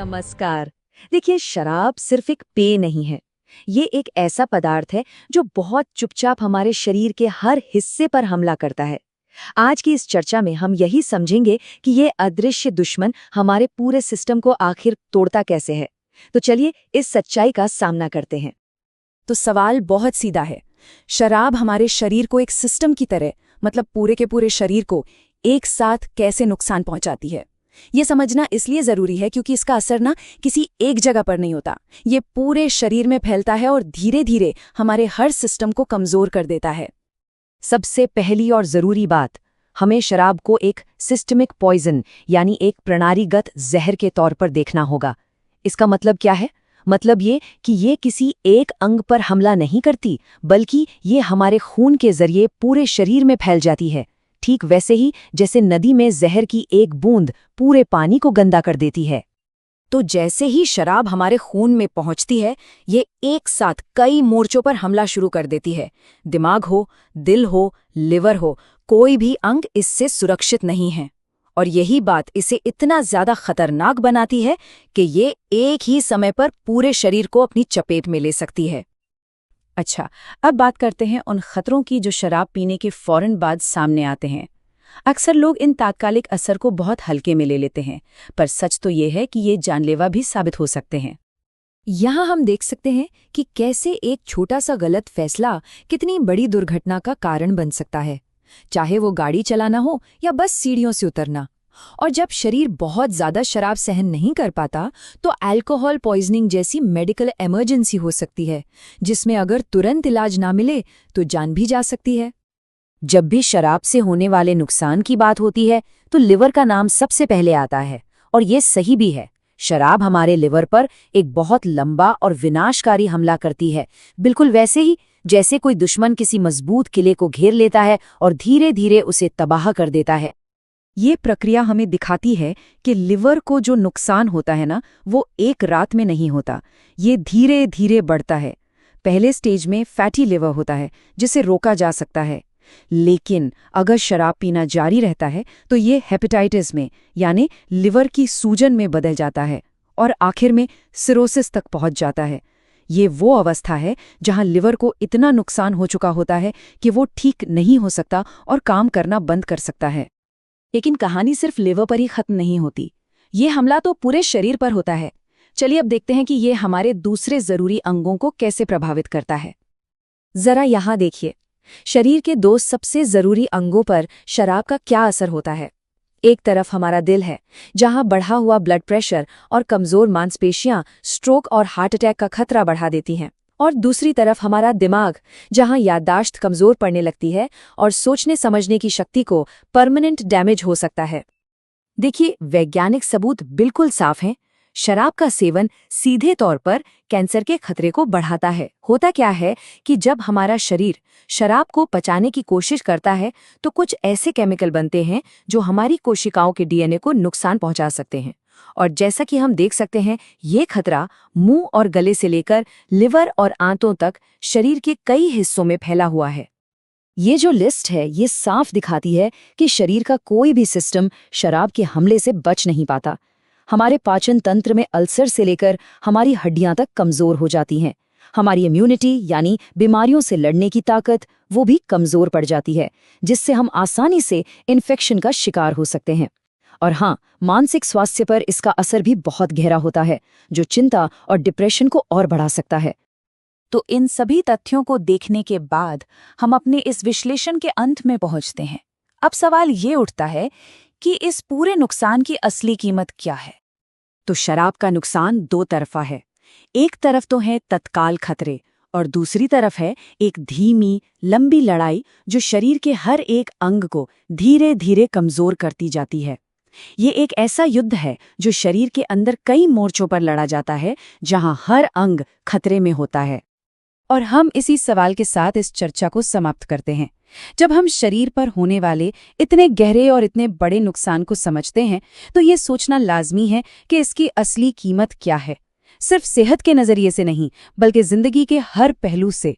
नमस्कार। देखिए, शराब सिर्फ एक पेय नहीं है। ये एक ऐसा पदार्थ है जो बहुत चुपचाप हमारे शरीर के हर हिस्से पर हमला करता है। आज की इस चर्चा में हम यही समझेंगे कि ये अदृश्य दुश्मन हमारे पूरे सिस्टम को आखिर तोड़ता कैसे है। तो चलिए इस सच्चाई का सामना करते हैं। तो सवाल बहुत सीधा है। शराब हमारे शरीर को एक सिस्टम की तरह, मतलब पूरे के पूरे शरीर को एक साथ कैसे नुकसान पहुंचाती है। ये समझना इसलिए जरूरी है क्योंकि इसका असर ना किसी एक जगह पर नहीं होता। ये पूरे शरीर में फैलता है और धीरे धीरे हमारे हर सिस्टम को कमजोर कर देता है। सबसे पहली और जरूरी बात, हमें शराब को एक सिस्टमिक पॉइजन यानी एक प्रणालीगत जहर के तौर पर देखना होगा। इसका मतलब क्या है? मतलब ये कि ये किसी एक अंग पर हमला नहीं करती, बल्कि ये हमारे खून के जरिए पूरे शरीर में फैल जाती है। ठीक वैसे ही जैसे नदी में जहर की एक बूंद पूरे पानी को गंदा कर देती है। तो जैसे ही शराब हमारे खून में पहुंचती है, ये एक साथ कई मोर्चों पर हमला शुरू कर देती है। दिमाग हो, दिल हो, लिवर हो, कोई भी अंग इससे सुरक्षित नहीं है। और यही बात इसे इतना ज्यादा खतरनाक बनाती है कि ये एक ही समय पर पूरे शरीर को अपनी चपेट में ले सकती है। अच्छा, अब बात करते हैं उन खतरों की जो शराब पीने के फौरन बाद सामने आते हैं। अक्सर लोग इन तात्कालिक असर को बहुत हल्के में ले लेते हैं, पर सच तो ये है कि ये जानलेवा भी साबित हो सकते हैं। यहाँ हम देख सकते हैं कि कैसे एक छोटा सा गलत फैसला कितनी बड़ी दुर्घटना का कारण बन सकता है, चाहे वो गाड़ी चलाना हो या बस सीढ़ियों से उतरना। और जब शरीर बहुत ज्यादा शराब सहन नहीं कर पाता, तो अल्कोहल पॉइजनिंग जैसी मेडिकल इमरजेंसी हो सकती है, जिसमें अगर तुरंत इलाज ना मिले तो जान भी जा सकती है। जब भी शराब से होने वाले नुकसान की बात होती है तो लिवर का नाम सबसे पहले आता है, और ये सही भी है। शराब हमारे लिवर पर एक बहुत लंबा और विनाशकारी हमला करती है, बिल्कुल वैसे ही जैसे कोई दुश्मन किसी मजबूत किले को घेर लेता है और धीरे धीरे उसे तबाह कर देता है। ये प्रक्रिया हमें दिखाती है कि लिवर को जो नुकसान होता है ना, वो एक रात में नहीं होता। ये धीरे धीरे बढ़ता है। पहले स्टेज में फैटी लिवर होता है, जिसे रोका जा सकता है। लेकिन अगर शराब पीना जारी रहता है तो ये हेपेटाइटिस में, यानी लिवर की सूजन में बदल जाता है और आखिर में सिरोसिस तक पहुंच जाता है। ये वो अवस्था है जहां लिवर को इतना नुकसान हो चुका होता है कि वो ठीक नहीं हो सकता और काम करना बंद कर सकता है। लेकिन कहानी सिर्फ लिवर पर ही खत्म नहीं होती। ये हमला तो पूरे शरीर पर होता है। चलिए अब देखते हैं कि ये हमारे दूसरे जरूरी अंगों को कैसे प्रभावित करता है। जरा यहाँ देखिए, शरीर के दो सबसे जरूरी अंगों पर शराब का क्या असर होता है। एक तरफ हमारा दिल है, जहां बढ़ा हुआ ब्लड प्रेशर और कमजोर मांसपेशियां स्ट्रोक और हार्ट अटैक का खतरा बढ़ा देती हैं। और दूसरी तरफ हमारा दिमाग, जहां याददाश्त कमजोर पड़ने लगती है और सोचने समझने की शक्ति को परमानेंट डैमेज हो सकता है। देखिए, वैज्ञानिक सबूत बिल्कुल साफ हैं। शराब का सेवन सीधे तौर पर कैंसर के खतरे को बढ़ाता है। होता क्या है कि जब हमारा शरीर शराब को पचाने की कोशिश करता है तो कुछ ऐसे केमिकल बनते हैं जो हमारी कोशिकाओं के डीएनए को नुकसान पहुंचा सकते हैं। और जैसा कि हम देख सकते हैं, ये खतरा मुंह और गले से लेकर लिवर और आंतों तक शरीर के कई हिस्सों में फैला हुआ है। ये जो लिस्ट है, ये साफ दिखाती है कि शरीर का कोई भी सिस्टम शराब के हमले से बच नहीं पाता। हमारे पाचन तंत्र में अल्सर से लेकर हमारी हड्डियां तक कमजोर हो जाती हैं। हमारी इम्यूनिटी यानी बीमारियों से लड़ने की ताकत, वो भी कमजोर पड़ जाती है, जिससे हम आसानी से इन्फेक्शन का शिकार हो सकते हैं। और हाँ, मानसिक स्वास्थ्य पर इसका असर भी बहुत गहरा होता है, जो चिंता और डिप्रेशन को और बढ़ा सकता है। तो इन सभी तथ्यों को देखने के बाद हम अपने इस विश्लेषण के अंत में पहुंचते हैं। अब सवाल ये उठता है कि इस पूरे नुकसान की असली कीमत क्या है। तो शराब का नुकसान दो तरफा है। एक तरफ तो है तत्काल खतरे, और दूसरी तरफ है एक धीमी लंबी लड़ाई जो शरीर के हर एक अंग को धीरे धीरे कमजोर करती जाती है। ये एक ऐसा युद्ध है जो शरीर के अंदर कई मोर्चों पर लड़ा जाता है, जहां हर अंग खतरे में होता है। और हम इसी सवाल के साथ इस चर्चा को समाप्त करते हैं। जब हम शरीर पर होने वाले इतने गहरे और इतने बड़े नुकसान को समझते हैं, तो ये सोचना लाजमी है कि इसकी असली कीमत क्या है। सिर्फ सेहत के नजरिए से नहीं, बल्कि जिंदगी के हर पहलू से।